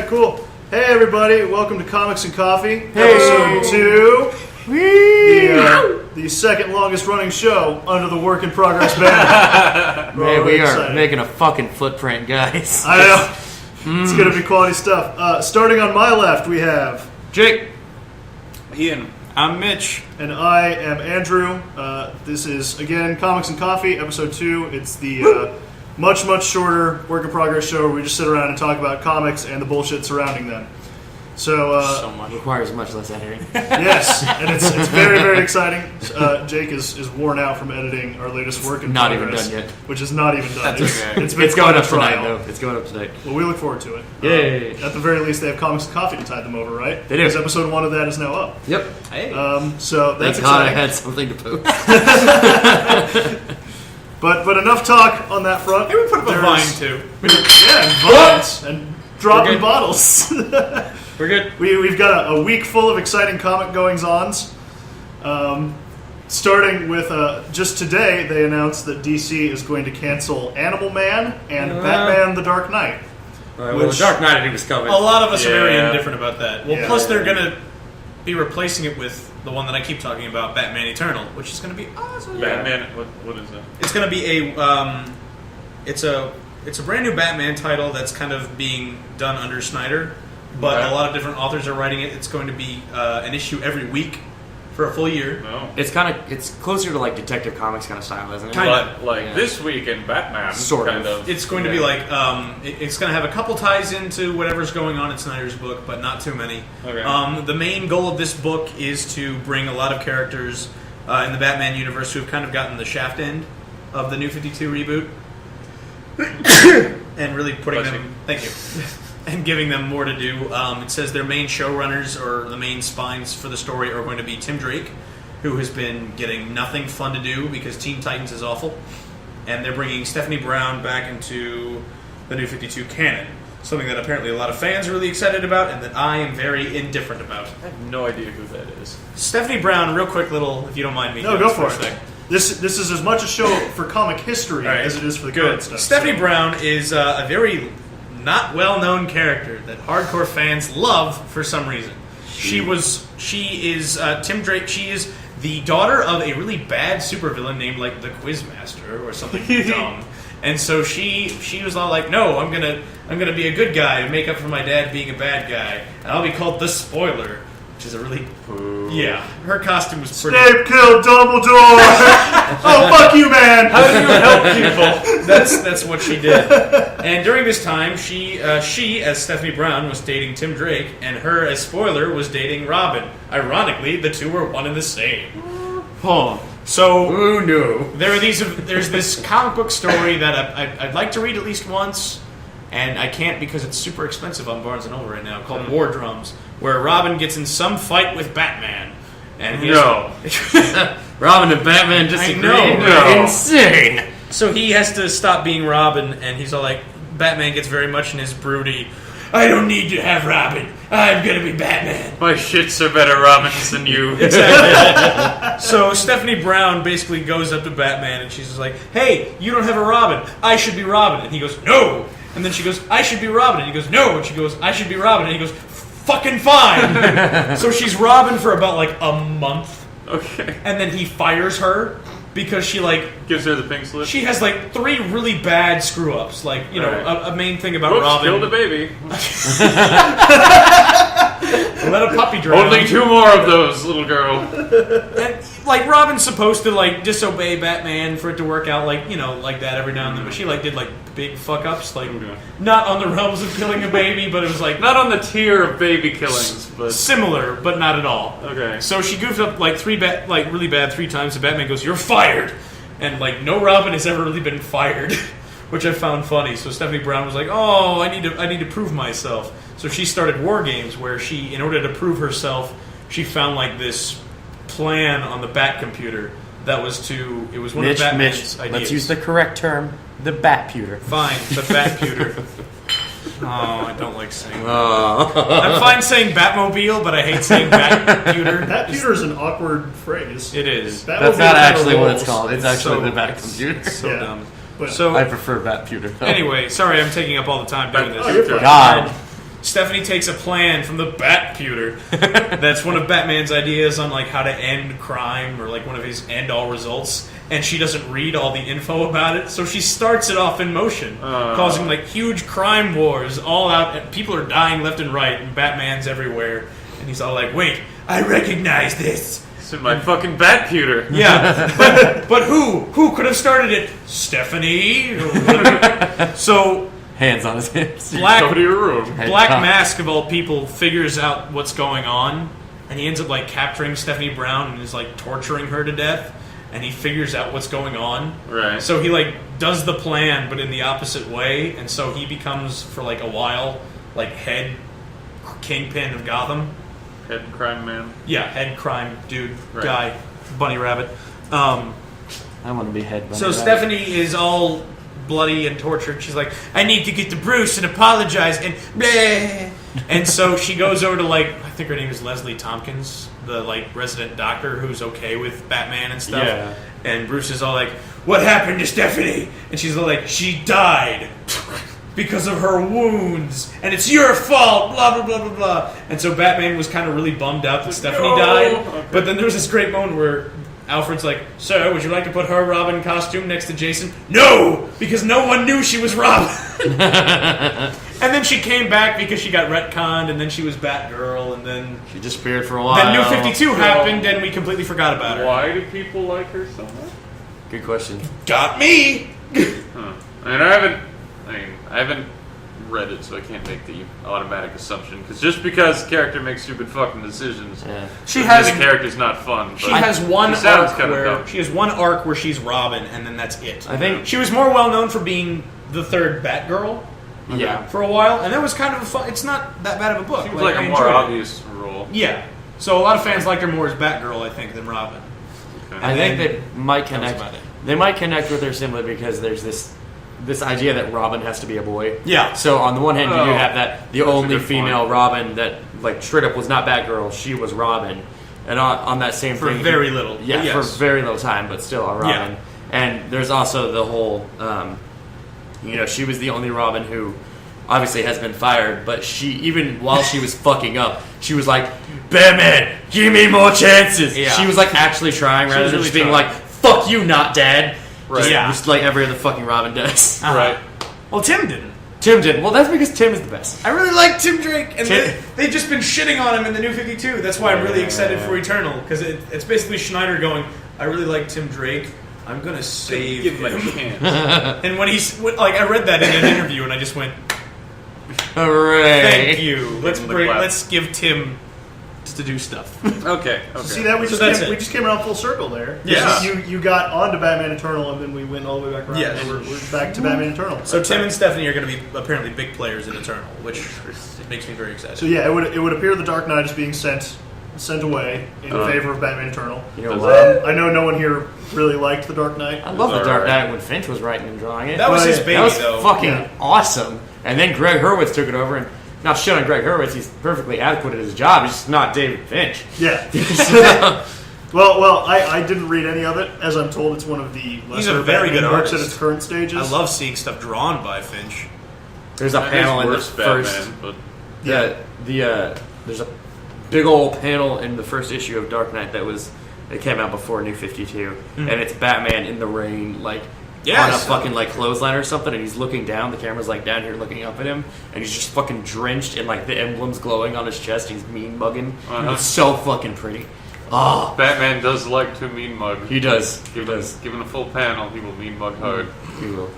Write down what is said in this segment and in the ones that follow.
right, cool. Hey, everybody. Welcome to Comics and Coffee, Hey. episode 2. The second longest running show under the Work in Progress banner. Man, we are excited. making a fucking footprint, guys. I know. It's going to be quality stuff. Starting on my left, we have Jake. Ian. I'm Mitch. and I am Andrew. This is, again, Comics and Coffee, episode 2. It's the much, much shorter Work in Progress show where we just sit around and talk about comics and the bullshit surrounding them. So much. Requires much less editing. yes, and it's very, very exciting. Jake is worn out from editing our latest Work in Not even Progress. done yet. Which is not even done. That's okay. It's been It's going quite up a trial. tonight, though. It's going up tonight. Well, we look forward to it. Yay. At the very least, they have Comics and Coffee to tide them over, right? They do. Because episode 1 of that is now up. Yep. Hey. So that's Thank God I exciting. had something to post. But enough talk on that front. Hey, we put up a There's- vine too. Yeah, and vines and dropping good. bottles. We're good. We've got a week full of exciting comic goings-ons. Starting with just today, they announced that DC is going to cancel Animal Man and Batman: The Dark Knight. Well, Which- the Dark Knight I knew was coming. A lot of us are very Yeah. indifferent about that. Well, Yeah. plus they're going to be replacing it with the one that I keep talking about, Batman Eternal, which is going to be awesome. Batman. What is that? It's going to be it's a brand new Batman title that's kind of being done under Snyder, but Okay. a lot of different authors are writing it. It's going to be an issue every week for a full year. No. It's closer to like Detective Comics kind of style, isn't it? Kind of. But like Yeah. this week in Batman, Sort kind of. of. It's going to be like it's going to have a couple ties into whatever's going on in Snyder's book, but not too many. Okay. The main goal of this book is to bring a lot of characters in the Batman universe who have kind of gotten the shaft end of the New 52 reboot, and really putting Bless them. you. Thank you. And giving them more to do. It says their main showrunners or the main spines for the story are going to be Tim Drake, who has been getting nothing fun to do because Teen Titans is awful. And they're bringing Stephanie Brown back into the New 52 canon. Something that apparently a lot of fans are really excited about and that I am very indifferent about. I have no idea who that is. Stephanie Brown, real quick little, if you don't mind me. No, doing go this for a it. sec. This is as much a show for comic history All right. as it is for the Good. current stuff. Stephanie so. Brown is a very not well-known character that hardcore fans love for some reason. She is Tim Drake. She is the daughter of a really bad supervillain named like the Quizmaster or something dumb. And so she was all like, "No, I'm gonna be a good guy to make up for my dad being a bad guy, and I'll be called the Spoiler," which is a really yeah. Her costume was pretty. Snape killed Dumbledore! Oh, fuck you, man! How do you help people? That's what she did. And during this time, she as Stephanie Brown was dating Tim Drake, and her as Spoiler was dating Robin. Ironically, the two were one and the same. So Who knew? there's this comic book story that I'd like to read at least once, and I can't because it's super expensive on Barnes & Noble right now, called War Drums, where Robin gets in some fight with Batman. And he's No. Robin and Batman disagree. know. No. Insane. So he has to stop being Robin, and he's all like, Batman gets very much in his broody, I don't need to have Robin, I'm gonna be Batman. My shits are better Robins than you. Exactly. So Stephanie Brown basically goes up to Batman, and she's just like, hey, you don't have a Robin, I should be Robin. And he goes, no. And then she goes, I should be Robin. And he goes, no. And she goes, I should be Robin. And he goes, fucking fine. So she's Robin for about like a month, Okay. and then he fires her because she like Gives her the pink slip. she has like 3 really bad screw ups. Like, you know, Right. a main thing about Whoops, Robin. killed a baby. Let a puppy drown. Only 2 more of those, little girl. And, like, Robin's supposed to like disobey Batman for it to work out, like, you know, like that every now and then. But she like did like big fuck ups, like Okay. not on the realms of killing a baby, but it was like Not on the tier of baby killings, but similar, but not at all. okay. So she goofed up like really bad 3 times, and Batman goes, "You're fired," and like no Robin has ever really been fired, which I found funny. So Stephanie Brown was like, "Oh, I need to prove myself." So she started War Games, where she, in order to prove herself, she found like this plan on the Bat computer that was it was one Mitch, of Batman's Mitch, ideas. let's use the correct term. The Batputer. Fine, the Bat computer. Oh, I don't like saying that. Oh. I'm fine saying Batmobile, but I hate saying Bat computer. That computer is an awkward phrase. It is. That's Batmobile not kinda actually what rolls. it's called. It's actually so- the Batcomputer. So Yeah. dumb. But So I prefer Batputer. though. anyway, sorry I'm taking up all the time doing this. Oh, you're fine. God. Stephanie takes a plan from the Bat Pewter. That's one of Batman's ideas on like how to end crime, or like one of his end all results. And she doesn't read all the info about it, so she starts it off in motion, causing like huge crime wars all out. And people are dying left and right, and Batman's everywhere. And he's all like, "Wait, I recognize this." It's in my fucking bat pewter. Yeah, but who? Who could have started it? Stephanie. So Hands on his hips. Go to your room. Black Mask of all people figures out what's going on, and he ends up like capturing Stephanie Brown and is like torturing her to death. And he figures out what's going on. Right. So he like does the plan, but in the opposite way, and so he becomes for like a while like head kingpin of Gotham. Head crime man. Yeah, head crime dude, Right. guy, bunny rabbit. I want to be head. So Stephanie is all bloody and tortured. She's like, I need to get to Bruce and apologize, and bleh. And so she goes over to like, I think her name is Leslie Tompkins, the like resident doctor who's okay with Batman and stuff. Yeah. And Bruce is all like, what happened to Stephanie? And she's all like, she died because of her wounds, and it's your fault, blah, blah, blah, blah, blah. And so Batman was kind of really bummed out that Stephanie died. Okay. But then there was this great moment where Alfred's like, sir, would you like to put her Robin costume next to Jason? No! Because no one knew she was Robin. And then she came back because she got retconned, and then she was Batgirl, and then She disappeared for a while. then New 52 happened, and we completely forgot about her. Why do people like her so much? Good question. Got me! Huh. I haven't read it, so I can't make the automatic assumption. Because just because the character makes stupid fucking decisions, Yeah. She doesn't has mean the character's not fun. She but has one she sounds arc kinda where dumb. she has one arc where she's Robin, and then that's it. I think. She was more well known for being the third Batgirl Yeah. for a while, and that was kind of a fun. It's not that bad of a book. Seems like I a more enjoyed it. obvious role. Yeah. So a lot of fans liked her more as Batgirl, I think, than Robin. Okay. I think they might That was connect. about it. They might connect with her simply because there's this idea that Robin has to be a boy. Yeah. So on the one hand, you do Oh, have that the that's a only good female point. Robin that like straight up was not Batgirl, she was Robin, and on that same For thing, very little. yeah, Yes. for very little time, but still a Robin. Yeah. And there's also the whole, she was the only Robin who obviously has been fired, but she even while she was fucking up, she was like, Batman, give me more chances. Yeah. She was like actually trying rather was than really just being trying. like, fuck you, not dad. Right. Just, Yeah. just like every other fucking Robin does. Right. Well, Tim didn't. Tim did. Well, that's because Tim is the best. I really like Tim Drake, and Tim- they've just been shitting on him in the New 52. That's why I'm really excited for Eternal, because it's basically Schneider going, I really like Tim Drake. I'm gonna save Give him a him. chance. And when I read that in an interview, and I just went, Hooray! thank you. Give him the clap. Let's give Tim to do stuff. Okay. See that we So just that's came, it. we just came around full circle there. Yeah. You got onto Batman Eternal, and then we went all the way back around. Yes. And we're back to Batman Eternal. So Tim and Stephanie are going to be apparently big players in Eternal, which makes me very excited. So yeah, it would appear the Dark Knight is being sent away in favor of Batman Eternal. You know what? I know no one here really liked the Dark Knight. I love the Alright. Dark Knight when Finch was writing and drawing it. That was Well, his yeah, baby, That was though. fucking Yeah. awesome. And then Greg Hurwitz took it over, and not shit on Greg Hurwitz. He's perfectly adequate at his job. He's just not David Finch. Yeah. Well, I didn't read any of it. As I'm told, it's one of the He's a lesser very Batman good books at artist. its current stages. I love seeing stuff drawn by Finch. There's a That panel is in the worse first. Batman, but There's a big old panel in the first issue of Dark Knight it came out before New 52, and it's Batman in the rain, like on a Yes. fucking like clothesline or something, and he's looking down. The camera's like down here looking up at him, and he's just fucking drenched in like the emblems glowing on his chest. He's mean mugging. Uh-huh. It's so fucking pretty. Oh, Batman does like to mean mug. he does. He Given, does. given a full panel, he will mean mug hard. He will.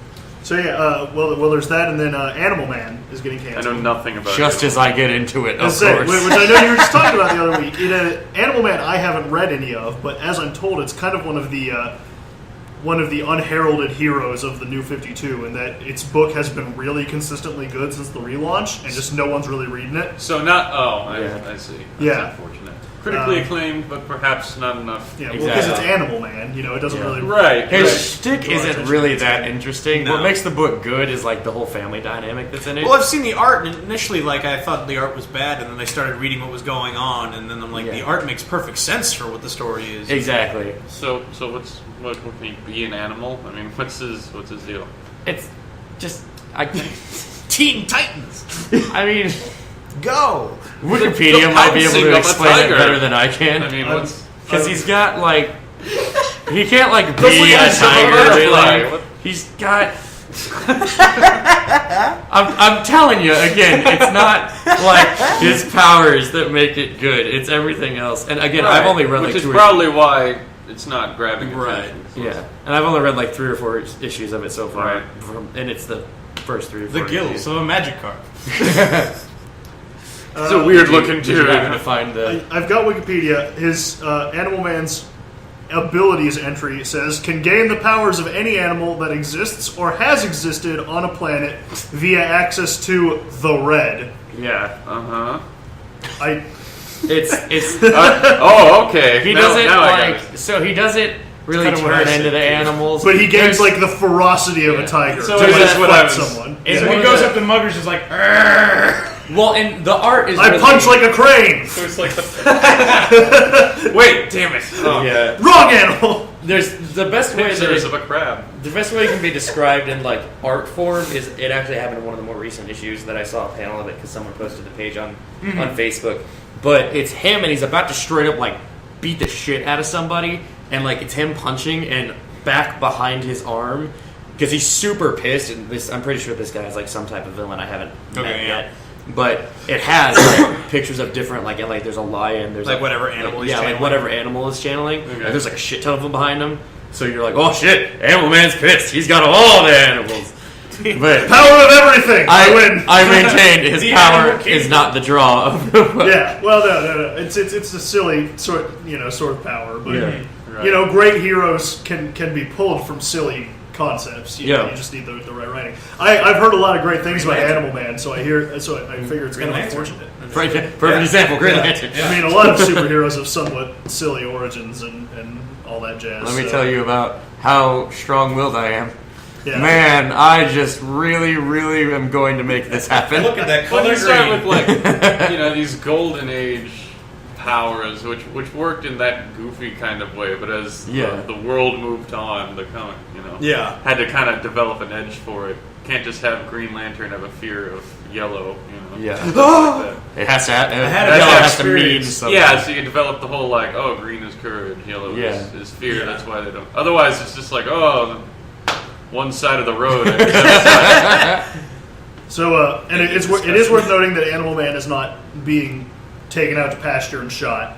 So yeah, well, there's that, and then Animal Man is getting I canceled. know nothing about Just it. as I get into it, of Let's say, course. which I know you were just talking about the other week. Animal Man, I haven't read any of, but as I'm told, it's kind of one of the unheralded heroes of the New 52, and that its book has been really consistently good since the relaunch, and just no one's really reading it. So not. Oh, Yeah. I see. That's Yeah. unfortunate. Critically Um, acclaimed, but perhaps not enough. Yeah, well, because it's Exactly. Animal Man, it doesn't Yeah. really. Right. His right. shtick Draw isn't attention really to that interesting. No. What makes the book good is like the whole family dynamic that's in it. Well, I've seen the art, and initially, I thought the art was bad, and then I started reading what was going on, and then I'm like, Yeah. the art makes perfect sense for what the story is. Exactly. So what can he be an animal? I mean, what's his deal? It's just Teen Titans! I mean, Go! Wikipedia might be able pouncing to of a explain it tiger. better than I can. I mean, what's Because he's got like he can't like be That's like a a super tiger. butterfly. Really. What? He's got. I'm telling you again, it's not like his powers that make it good. It's everything else. And again, I've only read which like is 2 probably why it's not grabbing Right. attention. Yeah, and I've only read like 3 or 4 issues of it so far, Right. And it's the first 3 or 4. The gills of a magic card. It's a weird looking Did you happen to dude. find the? I've got Wikipedia. His Animal Man's abilities entry says can gain the powers of any animal that exists or has existed on a planet via access to the red. Yeah, Uh huh. I it's Oh, okay. he Now- doesn't now I got like it. so he doesn't really Kinda what I turn said, into the too. animals, but he gains There's- like the ferocity of Yeah. a tiger So to is like that what I fight was- someone. It's So one he of goes the- up to muggers and is like, "Arrgh." Well, and the art is I really, punch like a crane. So it's like the. Wait, damn it. Oh. yeah. Wrong animal. There's the best way that Pictures it, of a crab. the best way it can be described in like art form is it actually happened in one of the more recent issues that I saw a panel of it because someone posted the page on Facebook. But it's him and he's about to straight up like beat the shit out of somebody and like it's him punching and back behind his arm because he's super pissed and this I'm pretty sure this guy is like some type of villain I haven't met Okay, yeah. yet. But it has like, pictures of different like and, like there's a lion, there's Like whatever animal he's yeah, like channeling. whatever animal is channeling. Okay. And there's like a shit ton of them behind him. So you're like, oh shit, Animal Man's pissed. He's got all the animals. But Power of everything. I win. I maintain his The power Animal Kingdom. is not the draw of the book. Yeah. Well, no. It's a silly sort of power, but Yeah. Right. great heroes can be pulled from silly concepts. You Yeah. just need the right writing. I've heard a lot of great things about Animal Man, so I figure it's Green kind of Lantern. unfortunate. Perfect Yeah. example, Green Yeah. Lantern. I mean, a lot of superheroes have somewhat silly origins and all that jazz. Let me so, tell you about how strong-willed I am. yeah. Man, I just really, really am going to make this happen. Look at that Well, color you start green. with like these golden age powers, which worked in that goofy kind of way, but as Yeah. the world moved on, the comic Yeah. had to kind of develop an edge for it. Can't just have Green Lantern have a fear of yellow, Yeah. Stuff like that. It has to have, had yellow that has to mean experience. something. Yeah, so you develop the whole like, oh, green is courage, yellow Yeah. is fear. Yeah. That's why they don't. Otherwise, it's just like, oh, one side of the road. I guess. So, and it is worth noting that Animal Man is not being taken out to pasture and shot.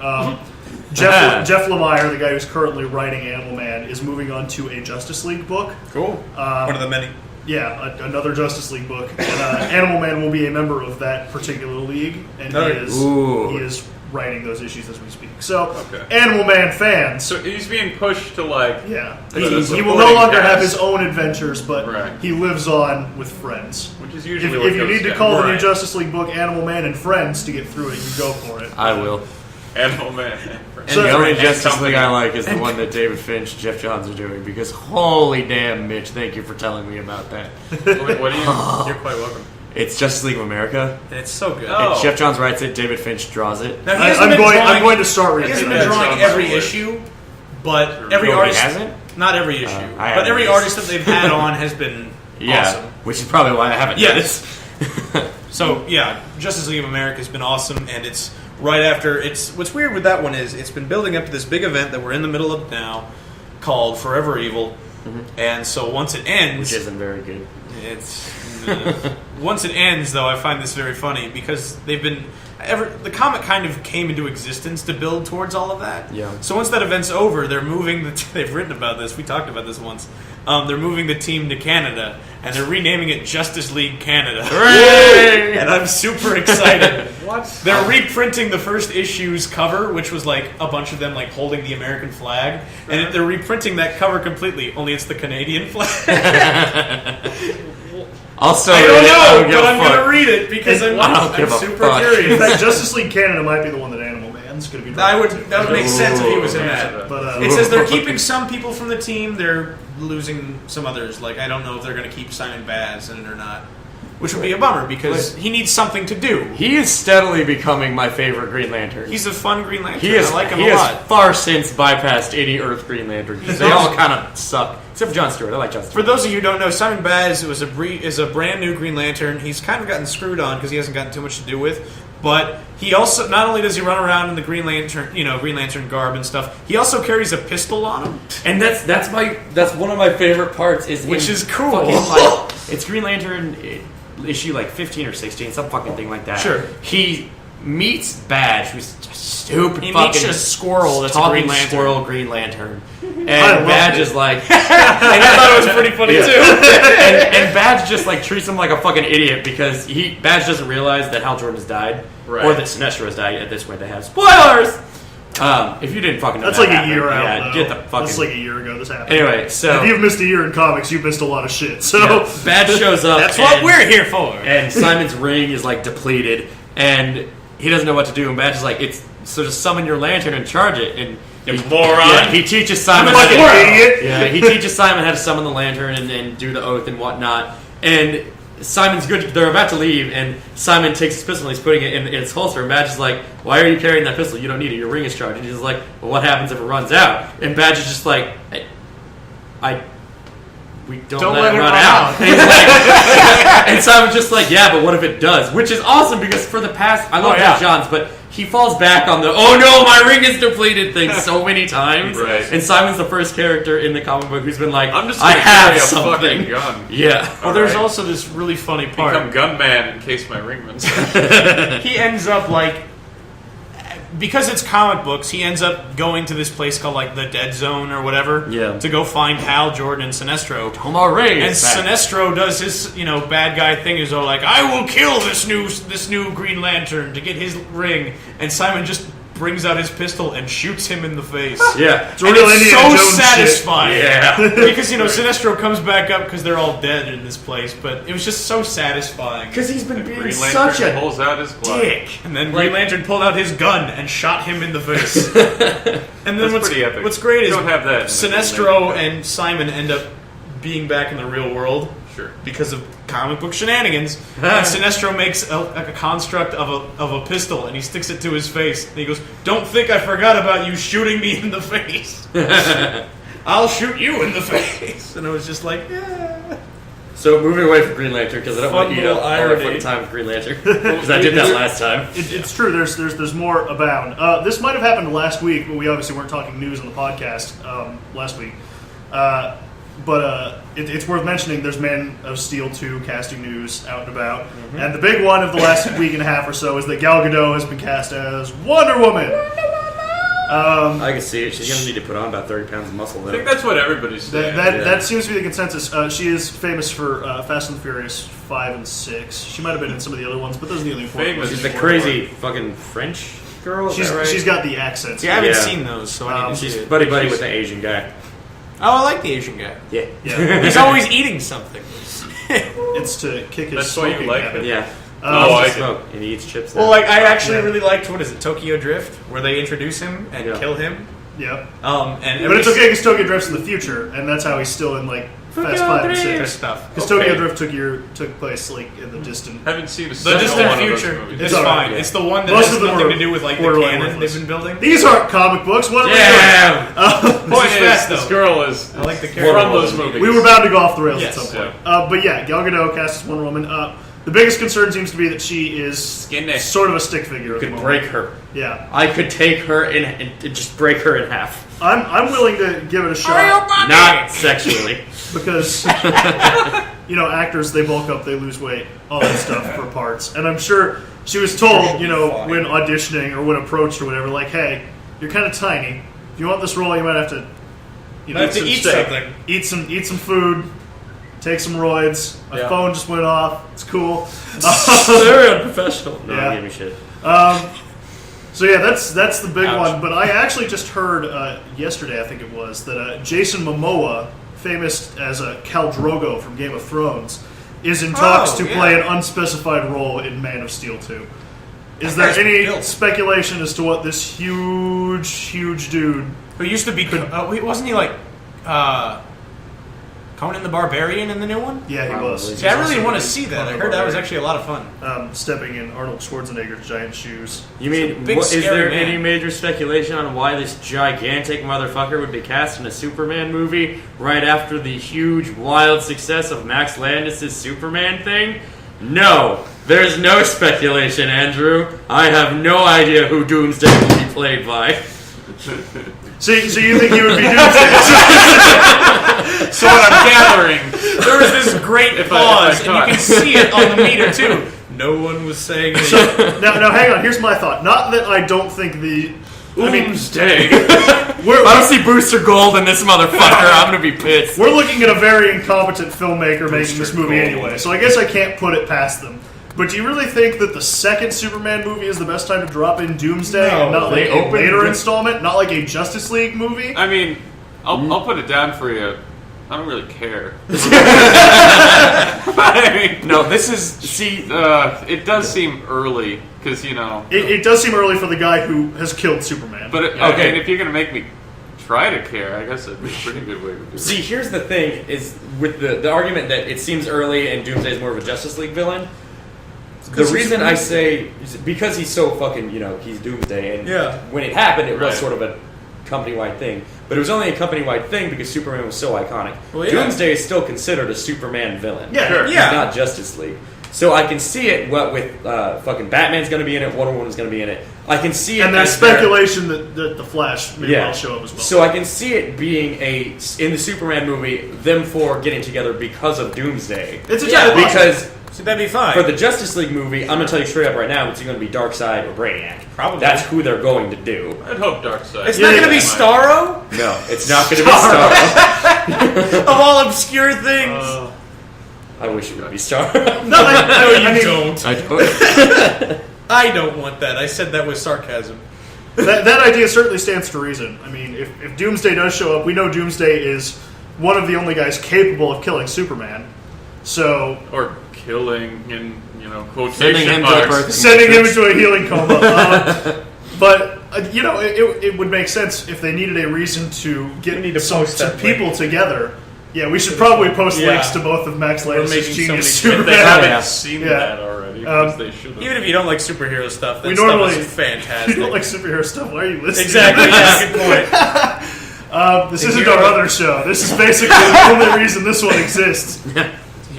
Jeff Lemire, the guy who's currently writing Animal Man, is moving on to a Justice League book. Cool. One of the many. Yeah, another Justice League book. And Animal Man will be a member of that particular league, and Ooh. he is writing those issues as we speak. So, Okay. Animal Man fans, So he's being pushed to like. yeah, But he the will supporting no longer have cast- his own adventures, but Right. he lives on with friends. Which is If, usually what if you goes need to down. call the new Right. Justice League book Animal Man and Friends to get through it, you go for it. I will. Animal Man. And So- the only and Justice company. League I like is the one that David Finch, Jeff Johns are doing because holy damn, Mitch, thank you for telling me about that. What do you? You're quite welcome. It's Justice League of America. And it's so good. Oh. And Jeff Johns writes it, David Finch draws it. Now, he hasn't I'm been going. drawing- I'm going to start He reading. hasn't it. been That drawing sounds every weird. issue, but every Oh, he artist hasn't? not every issue, I but haven't every noticed. artist that they've had on has been Yeah, awesome. which is probably why I haven't Yes. noticed. So yeah, Justice League of America has been awesome, and it's right after. It's what's weird with that one is it's been building up to this big event that we're in the middle of now, called Forever Evil, and so once it ends, Which isn't very good. it's once it ends though, I find this very funny because they've been. The comic kind of came into existence to build towards all of that. Yeah. So once that event's over, they're moving. They've written about this. We talked about this once. They're moving the team to Canada, and they're renaming it Justice League Canada. Hooray! And I'm super excited. What? They're reprinting the first issue's cover, which was like a bunch of them like holding the American flag, and they're reprinting that cover completely. Only it's the Canadian flag. Also, I don't know, give but a I'm fuck. gonna read it because I'm I don't give a super fuck. In curious. fact, Justice League Canada might be the one that Animal Man's going to be. That would drawing that would to. make sense if he was in that. But It says they're keeping some people from the team. They're losing some others. Like I don't know if they're going to keep Simon Baz in it or not, which would be a bummer because he needs something to do. He is steadily becoming my favorite Green Lantern. He's a fun Green Lantern. He is, I like him he a has lot. far since bypassed any Earth Green Lantern. They all kind of suck. Except for John Stewart. I like John For Stewart. those of you who don't know, Simon Baz is a brand new Green Lantern. He's kind of gotten screwed on because he hasn't gotten too much to do with. But he also, not only does he run around in the Green Lantern garb and stuff, he also carries a pistol on him. And that's one of my favorite parts Which is cool. It's Green Lantern issue like 15 or 16, some fucking thing like that. Sure. He meets Badge, who's a stupid He fucking meets a squirrel that's a talking Green Lantern. squirrel Green Lantern. And I Badge loved is like, And I thought it was pretty funny too. and Badge just like treats him like a fucking idiot because Badge doesn't realize that Hal Jordan has died, Right. or that Sinestro has died. At this point, they have spoilers. If you didn't fucking know That's that like a happened, year out. yeah, though. get the fucking. That's like a year ago. This happened. Anyway, so if you've missed a year in comics, you've missed a lot of shit. So Badge shows up. That's what we're here for. And Simon's ring is like depleted, and he doesn't know what to do. And Badge is like, so just summon your lantern and charge it. And he teaches Simon. fucking idiot. Yeah, he teaches Simon how to summon the lantern and do the oath and whatnot. And Simon's good. They're about to leave, and Simon takes his pistol and he's putting it in its holster. And Badge is like, "Why are you carrying that pistol? You don't need it. Your ring is charged." And he's like, "Well, what happens if it runs out?" And Badge is just like, we don't let it run out. And, he's like, and Simon's just like, yeah, but what if it does? Which is awesome because for the past, I love Jeff Johns, but he falls back on the "oh no, my ring is depleted" thing so many times. Right. And Simon's the first character in the comic book who's been like, I'm just I gonna have carry a something. fucking gun. Yeah. Well, there's Alright. also this really funny part. Become gunman in case my ring runs out. He ends up like, because it's comic books, he ends up going to this place called like the Dead Zone or whatever. Yeah. To go find Hal Jordan and Sinestro. Home ring. And Sinestro does his, bad guy thing. Is all like, I will kill this new Green Lantern to get his ring. And Simon just brings out his pistol and shoots him in the face. Yeah. It's real Indiana so Jones shit. satisfying. Yeah. Because Sinestro comes back up because they're all dead in this place. But it was just so satisfying. Because he's been being Green such Lantern a pulls out his glove. dick. And then Green Lantern pulled out his gun and shot him in the face. And then That's pretty epic. what's great You is don't have that in the Sinestro Green Lantern. and Simon end up being back in the real world Sure. because of comic book shenanigans. And Sinestro makes a construct of a pistol and he sticks it to his face. And he goes, "Don't think I forgot about you shooting me in the face. I'll shoot you in the face." And I was just like, yeah. So moving away from Green Lantern because I don't want to eat Fun up all little our irony. fucking time with Green Lantern because I did that last time. It's true. There's more abound. This might have happened last week, but we obviously weren't talking news on the podcast last week. But it's worth mentioning. There's Man of Steel 2 casting news out and about, and the big one of the last week and a half or so is that Gal Gadot has been cast as Wonder Woman. I can see it. She's going to need to put on about 30 pounds of muscle I think though. that's what everybody's saying. That seems to be the consensus. She is famous for Fast and the Furious 5 and 6. She might have been in some of the other ones, but those are the only important Famous. ones. She's the crazy fucking French girl. Is that right? She's got the accent. See, I haven't Yeah. seen those, so I need to She's see it. buddy with the Asian guy. Oh, I like the Asian guy. Yeah. Yeah. He's always eating something. It's to kick his That's why you smoking like habit. it. Yeah. Oh, I He can. smoke and he eats chips. Well, like I actually Yeah. really liked what is it, Tokyo Drift, where they introduce him and Yeah. kill him. Yeah. And But it's okay because Tokyo Drift's in the future, and that's how he's still in like Fast 5 and Their 6. stuff. Because Okay. Tokyo Drift took place like in the distant. Haven't seen a The single distant one of those future. movies. It's It's alright, fine. yeah. It's the one that Most has of them nothing are to do with like the borderline canon worthless. they've been building. These aren't comic books. What are Damn! Point This is is, fast, this though. girl is I like the from character. those movies. we were bound to go off the rails Yes. at some point. But yeah, Gal Gadot cast as Wonder Woman. The biggest concern seems to be that she is Skinny. sort of a stick figure. At the Could moment. break her. Yeah, I could take her and just break her in half. I'm willing to give it a shot Not sexually. because actors, they bulk up, they lose weight, all that stuff for parts, and I'm sure she was told when auditioning or when approached or whatever, like, hey, you're kind of tiny. If you want this role, you might have to eat something. eat some food. Take some roids. My Yeah. phone just went off. It's cool. Very unprofessional. No, Yeah. give me shit. So yeah, that's the big Ouch. one. But I actually just heard yesterday, I think it was, that Jason Momoa, famous as Khal Drogo from Game of Thrones, is in talks to yeah. play an unspecified role in Man of Steel 2. Is there guy's any built. speculation as to what this huge dude? Who used to be? Wait, wasn't he like Conan the Barbarian in the new one? Yeah, he Probably. was. See, I He's really also want to in see that. I Conan heard the that was Barbarian. actually a lot of fun. Stepping in Arnold Schwarzenegger's giant shoes. You mean, big, is scary there man. any major speculation on why this gigantic motherfucker would be cast in a Superman movie right after the huge, wild success of Max Landis' Superman thing? No. There's no speculation, Andrew. I have no idea who Doomsday will be played by. So you think he would be Doomsday? So what I'm gathering, There was this great If I pause, and caught. you can see it on the meter too. No one was saying anything. Now, hang on. Here's my thought. Not that I don't think the. I mean, Doomsday. If I don't see Booster Gold in this motherfucker, I'm gonna be pissed. we're looking at a very incompetent filmmaker making this movie Gold. anyway, so I guess I can't put it past them. But do you really think that the second Superman movie is the best time to drop in Doomsday No, and not like they a opened later with- installment, not like a Justice League movie? I mean, I'll put it down for you. I don't really care. I mean, No, this is see. it does seem early because It does seem early for the guy who has killed Superman. But Okay. I mean, if you're gonna make me try to care, I guess that'd be a pretty good way to do it. See, here's the thing: is with the argument that it seems early and Doomsday is more of a Justice League villain. The reason I say is because he's so fucking, he's Doomsday, and Yeah. when it happened, it was Right. sort of a company-wide thing. But it was only a company-wide thing because Superman was so iconic. Well, yeah. Doomsday is still considered a Superman villain. Yeah, Sure. Yeah. He's not Justice League. So I can see it with fucking Batman's going to be in it, Wonder Woman's going to be in it. I can see it and there's as their- speculation that the Flash may well show up as well. So I can see it being in the Superman movie, them four getting together because of Doomsday. it's a Yeah, giant Because So that'd be fine. for the Justice League movie, I'm going to tell you straight up right now, it's going to be Darkseid or Brainiac. Probably. That's who they're going to do. I'd hope Darkseid. it's Yeah, not going to yeah, be Starro No, it's not going to be Star. of all obscure things. I wish it would be Star. No, no, I mean, don't. I don't. I don't want that. I said that with sarcasm. that idea certainly stands to reason. I mean, if Doomsday does show up, we know Doomsday is one of the only guys capable of killing Superman. So Or killing in Sending quotation him to marks. birth. sending him into a healing coma. But it would make sense if they needed a reason to We need get to some post that people link. together. Yeah, we should probably post Yeah. links to both of Max Landis' making so genius many- If they Superman. haven't Yeah. seen Yeah. that already, because they should have. Even if you don't like superhero stuff, that We stuff normally- is fantastic. You don't like superhero stuff? Why are you listening? Exactly. to Yeah, this? good point. This And isn't you're our like- other show. This is basically the only reason this one exists.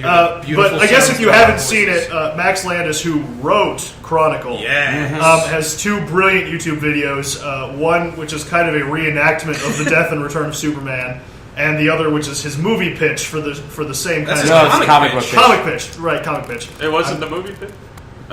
But I guess if you haven't seen it, Max Landis, who wrote Chronicle, has two brilliant YouTube videos. One which is kind of a reenactment of the death and return of Superman, and the other which is his movie pitch for the same kind That's of No, it's a comic pitch. book pitch. comic pitch. Right, comic pitch. It wasn't the movie pit?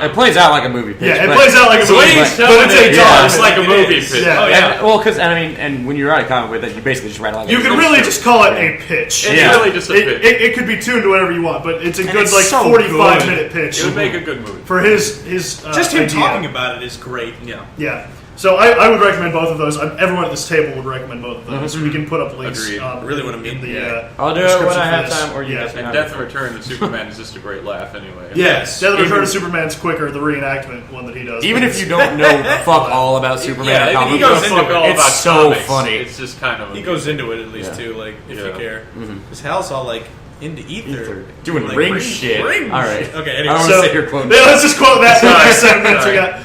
It plays out like a movie pitch. Yeah, it but- plays out like a So movie, he's but telling it's it, a yeah, document. it's like a It movie is. pitch. Yeah. Oh, yeah. And, well, because and when you write a comic book, that you basically just write it like You a can movie. really just call it a pitch. It's Yeah. really just a pitch. It could be tuned to whatever you want, but it's a good it's like so 45-minute pitch It would make a good movie. for his Just him idea. talking about it is great. Yeah. Yeah. So I would recommend both of those. Everyone at this table would recommend both of those. We can put up links. Agreed. I really wanna meet in the. yeah. I'll do it description when I for have this. time, or you Yeah. guys can And have Death it. and Return of Superman is just a great laugh anyway. Yes, Death and Return Even- of Superman's quicker, the reenactment one that he does. Even but if you don't know fuck all about Superman Yeah, or he comic goes books, into it. All it's about so comics. funny. It's just kind of He goes into it at least Yeah. too, like if you Yeah. care. Because Hal's all like into ether, Doing like, ring shit. Rings. All right. Okay. I Anyway, don't want So- to sit here quoting. Yeah, let's just quote that for the next 7 minutes we Sorry. got.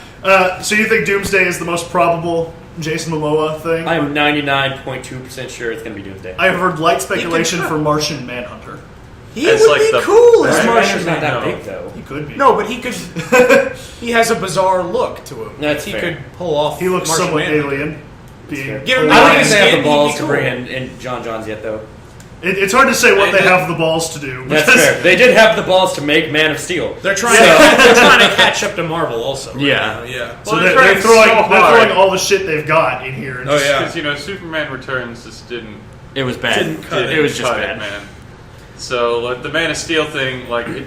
So you think Doomsday is the most probable Jason Momoa thing? I am 99.2% sure it's going to be Doomsday. I have heard light speculation try. for Martian Manhunter. he It's would like be the- cool as Martian Martian Manhunter's not that No. big, though. He could be. No, but he could. He has a bizarre look to him. That's he fair. could pull off. He looks Martian somewhat Manhunter. alien. Being Give him I the don't lion think they have skin, the balls he'd be to cool. bring in John Johns yet, though. It's hard to say what They they did- have the balls to do. That's because- fair. They did have the balls to make Man of Steel. They're trying. They're trying to catch up to Marvel, also. Right Yeah. now, yeah. So Well, they're, trying throwing, so they're hard. throwing all the shit they've got in here. And Oh, just- yeah. Because Superman Returns just didn't It was bad. Didn't cut It was just cut bad. it, man. So like the Man of Steel thing, like it.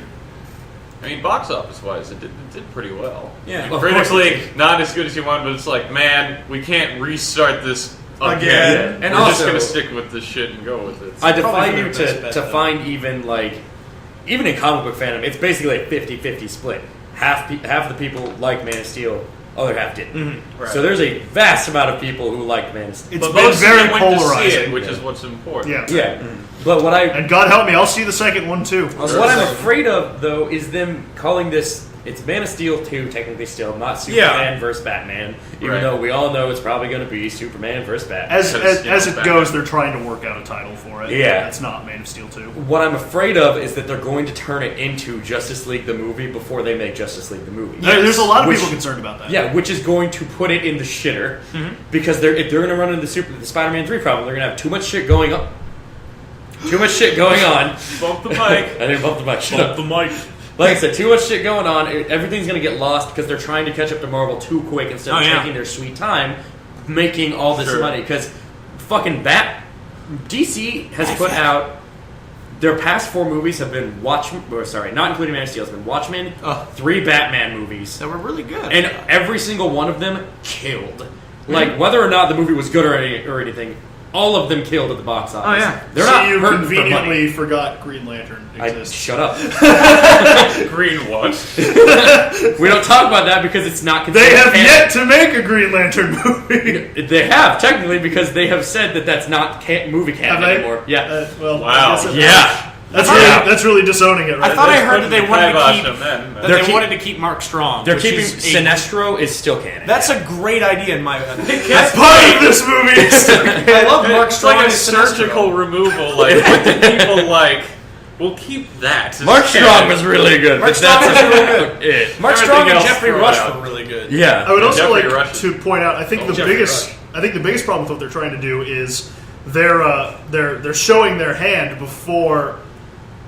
I mean, box office wise, it did pretty well. Yeah. And Of course critically, it not as good as you want, but it's like, man, we can't restart this again. Again. And We're just also- gonna stick with this shit and go with it. I Probably defy their you best to bet, to though. find even in comic book fandom, it's basically a 50-50 split. Half the people like Man of Steel, other half didn't. Right. So there's a vast amont of people who like Man of Steel. It's but been most very of them went to see polarizing. it, which is what's important. Yeah. Yeah, but what I And God help me, I'll see the second one too. what I'm afraid of though is them calling this it's Man of Steel 2, technically still, not Superman versus Batman, even though we all know it's probably going to be Superman versus Batman. As it goes, they're trying to work out a title for it. Yeah. It's not Man of Steel 2. What I'm afraid of is that they're going to turn it into Justice League the movie before they make Justice League the movie. There's a lot of people concerned about that. Yeah, which is going to put it in the shitter, because if they're going to run into the Spider-Man 3 problem, they're going to have too much shit going on. Too much shit going on. Bump the mic. I didn't bump the mic. Shut up. The mic. Like I said, too much shit going on. Everything's going to get lost because they're trying to catch up to Marvel too quick instead of taking their sweet time making all this money. Because fucking DC has put out, their past 4 movies have been not including Man of Steel, has been Watchmen, 3 Batman movies. That were really good. And every single one of them killed. Like, whether or not the movie was good or anything, all of them killed at the box office. Oh, yeah. They're So not you hurting for money. conveniently forgot Green Lantern exists. Shut up. Green what? We don't talk about that because it's not considered They have canon. yet to make a Green Lantern movie. They have, technically, because they have said that that's not movie canon Have they? anymore. Yeah. Well, Wow. I guess Yeah. That's really disowning it, right? I thought I there. heard that they wanted to keep They're wanted to keep Mark Strong. They're which keeping is Sinestro is still canon. That's a great idea in my opinion. That's part of this movie. I love Mark It's Strong like a as Sinestro. surgical removal. Like, what do people like? We'll keep that. Mark Strong was really good. Mark but Strong that's was really about it. Mark Everything Strong and else Jeffrey throw it Rush out. were really good. Yeah. I would also Jeffrey like Rush. to point out. I think Jeffrey the Rush. biggest problem with what they're trying to do is they're showing their hand before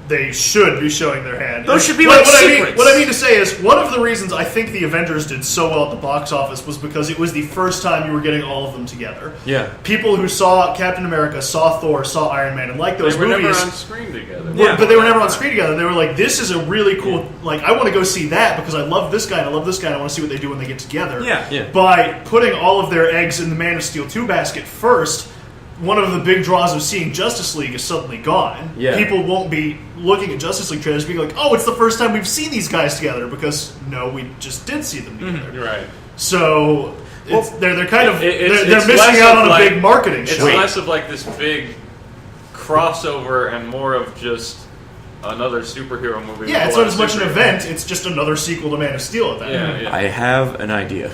they should be showing their hand. Those should be what, like what secrets. what I mean to say is, one of the reasons I think the Avengers did so well at the box office was because it was the first time you were getting all of them together. Yeah. People who saw Captain America, saw Thor, saw Iron Man, and liked those They were movies. never on screen together. But they were never on screen together. They were like, this is a really cool, like, I want to go see that because I love this guy and I love this guy and I want to see what they do when they get together. Yeah. By putting all of their eggs in the Man of Steel 2 basket first, one of the big draws of seeing Justice League is suddenly gone. Yeah. People won't be looking at Justice League trailers being like, oh, it's the first time we've seen these guys together, because, no, we just did see them together. Right. So, they're kind of, It's they're missing less out of, on a like, big marketing It's shot. less of like this big crossover and more of just another superhero movie. Yeah, it's with not a as much an superhero. event, it's just another sequel to Man of Steel at that point. Yeah, I have an idea.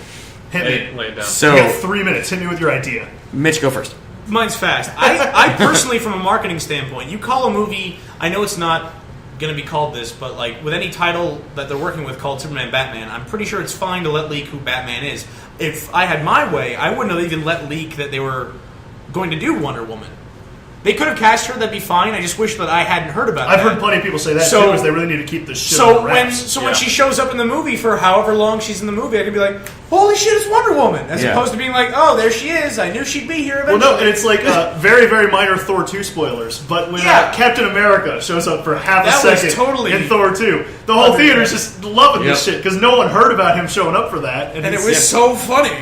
Hit Lay me. it down. So, You got 3 minutes. Hit me with your idea. Mitch, go first. Mine's fast. I personally, from a marketing standpoint, you call a movie, I know it's not going to be called this, but like with any title that they're working with called Superman Batman, I'm pretty sure it's fine to let leak who Batman is. If I had my way, I wouldn't have even let leak that they were going to do Wonder Woman. They could have cast her, that'd be fine. I just wish that I hadn't heard about I've that. heard plenty of people say that So- too, is they really need to keep this shit So on the wraps. when she shows up in the movie for however long she's in the movie, I could be like, "Holy shit, it's Wonder Woman!" As Yeah. opposed to being like, "Oh, there she is. I knew she'd be here Well, eventually." no, and it's like very, very minor Thor 2 spoilers. But when Yeah. Captain America shows up for half That a was second totally in Thor 2, the whole under- theater's just loving this Yep. shit because no one heard about him showing up for that. and it it's- was so funny.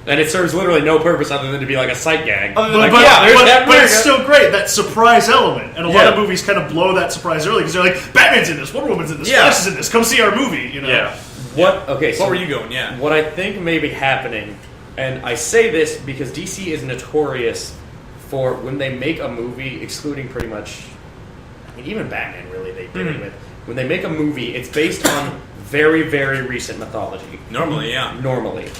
And it serves literally no purpose other than to be like a sight gag. Other But, than but, yeah, there's but, Captain but it's America. still great, that surprise element. And a lot Yeah. of movies kind of blow that surprise early because they're like, Batman's in this, Wonder Woman's in this, Yeah. Flash is in this, come see our movie. You know? Yeah. Okay, so What were you going? Yeah. what I think may be happening, and I say this because DC is notorious for when they make a movie, excluding pretty much, I mean, even Batman really, they did it with. When they make a movie, it's based on very, very recent mythology. Normally, yeah. Normally.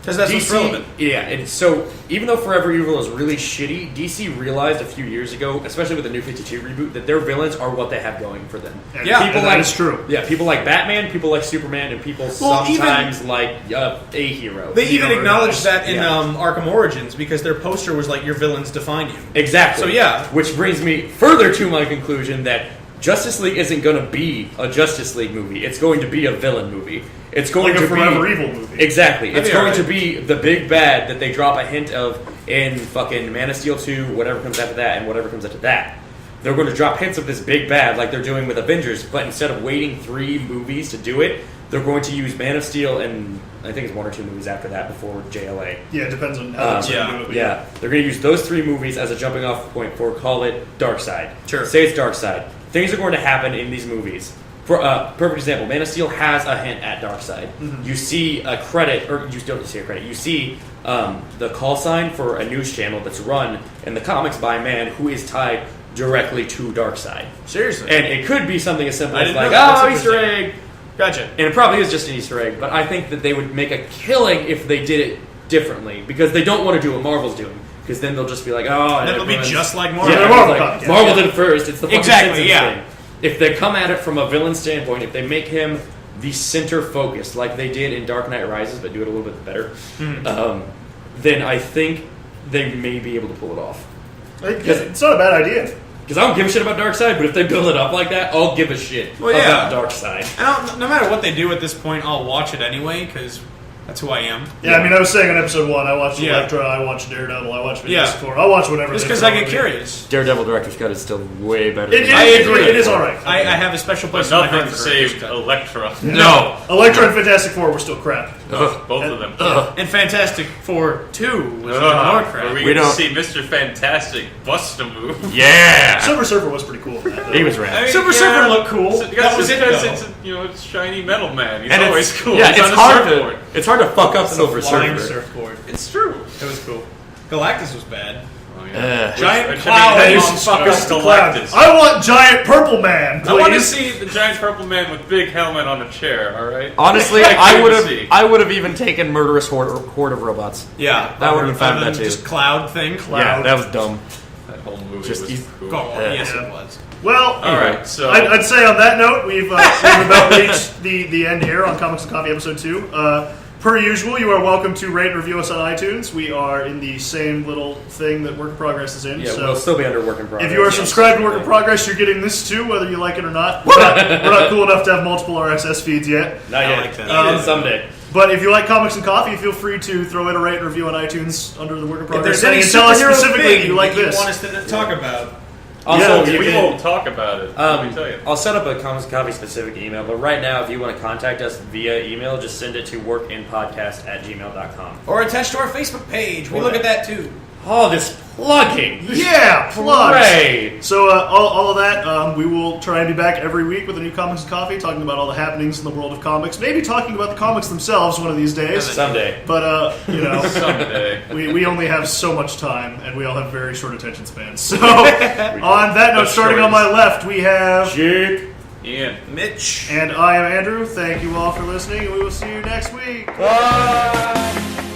Because that's what's relevant. Yeah, and so even though Forever Evil is really shitty, DC realized a few years ago, especially with the New 52 reboot, that their villains are what they have going for them. And, Yeah, and that is true. Yeah, people like Batman, people like Superman, and people sometimes like a hero. They even Hero acknowledged guys. that in Yeah. Arkham Origins because their poster was like, "Your villains define you." Exactly. So, yeah. Which brings me further to my conclusion that Justice League isn't going to be a Justice League movie. It's going to be a villain movie. It's going Like to a Forever be Evil movie. Exactly. That'd It's be going alright. to be the big bad that they drop a hint of in fucking Man of Steel 2, whatever comes after that, and whatever comes after that. They're going to drop hints of this big bad like they're doing with Avengers, but instead of waiting 3 movies to do it, they're going to use Man of Steel and I think it's 1 or 2 movies after that before JLA. Yeah, it depends on how it's yeah. going to do it. but Yeah, they're going to use those 3 movies as a jumping off point for, call it Darkseid. Sure. Say it's Darkseid. Things are going to happen in these movies. For perfect example, Man of Steel has a hint at Darkseid. You see a credit, or you don't see a credit. You see the call sign for a news channel that's run in the comics by a man who is tied directly to Darkseid. Seriously. And it could be something as simple I as didn't like, know that. oh, That's Easter interesting. egg. Gotcha. And it probably is just an Easter egg, but I think that they would make a killing if they did it differently, because they don't want to do what Marvel's doing. Because then they'll just be like, oh... And it'll be just like Marvel. Yeah, They're Marvel like, comics. Marvel did it first. It's the fucking Exactly, Simpsons yeah. thing. If they come at it from a villain standpoint, if they make him the center focus, like they did in Dark Knight Rises, but do it a little bit better, then I think they may be able to pull it off. It's not a bad idea. Because I don't give a shit about Darkseid, but if they build it up like that, I'll give a shit Well, yeah. about Darkseid. No matter what they do at this point, I'll watch it anyway, because that's who I am. Yeah, I mean, I was saying in episode 1, I watched Yeah. Elektra, I watched Daredevil, I watched Yeah. Fantastic Four. I'll watch whatever. Just they because throw I get at me. curious. Daredevil Director's Cut is still way better It, than I agree. It is all right. I have a special place But in my nothing heart to for save Director's Cut. Elektra. No. Elektra and Fantastic Four were still crap. Both of them. And Fantastic Four 2, which is more Where crap. we We get to don't- see Mr. Fantastic bust a move. Yeah! Silver Surfer was pretty cool. In that, though. He was rad. I mean, Silver Surfer looked cool. That was it, because though. it's it's shiny metal man. He's And always it's, cool. yeah, He's it's on a hard surfboard. it's hard to fuck up Silver Flying Surfer. surfboard. It's true. It was cool. Galactus was bad. Oh, yeah. Giant Which- cloud I mean, on this fucking is Cloud. Galactus. I want Giant Purple Man, please. I want to see the giant purple man with big helmet on a chair. All right. Honestly, I see. I would have even taken Murderous Horde of Robots. Yeah. That would've been fine with Other that, than too. Just cloud thing. Yeah, that was dumb. That whole movie Just was easy- cool. Oh, Yeah. yes, Yeah. it was. Well, All right, so I'd say on that note, we've about reached the end here on Comics and Coffee episode 2. Per usual, you are welcome to rate and review us on iTunes. We are in the same little thing that Work in Progress is in. Yeah, so we'll still be under work in progress. if you are subscribed to Work in Progress, you're getting this too, whether you like it or not. We're not cool enough to have multiple RSS feeds yet. Not yet. like that. Someday. But if you like Comics and Coffee, feel free to throw in a rate and review on iTunes under the Work in If Progress there's any setting and tell us superhero specifically thing that you like that this. you want us to talk about. Also, you we can- won't talk about it. Let me tell you. I'll set up a Comics and Coffee specific email, but right now, if you want to contact us via email, just send it to workinpodcast@gmail.com. Or attached to our Facebook page. We look at that too. Oh, this plugging! Yeah, plugs. Hooray! So all of that, we will try and be back every week with a new Comics and Coffee, talking about all the happenings in the world of comics. Maybe talking about the comics themselves one of these days. Someday. But you know, Someday. we only have so much time, and we all have very short attention spans. So on that note, starting on my left, we have Jake. Ian. Mitch. and I am Andrew. Thank you all for listening, and we will see you next week. Bye.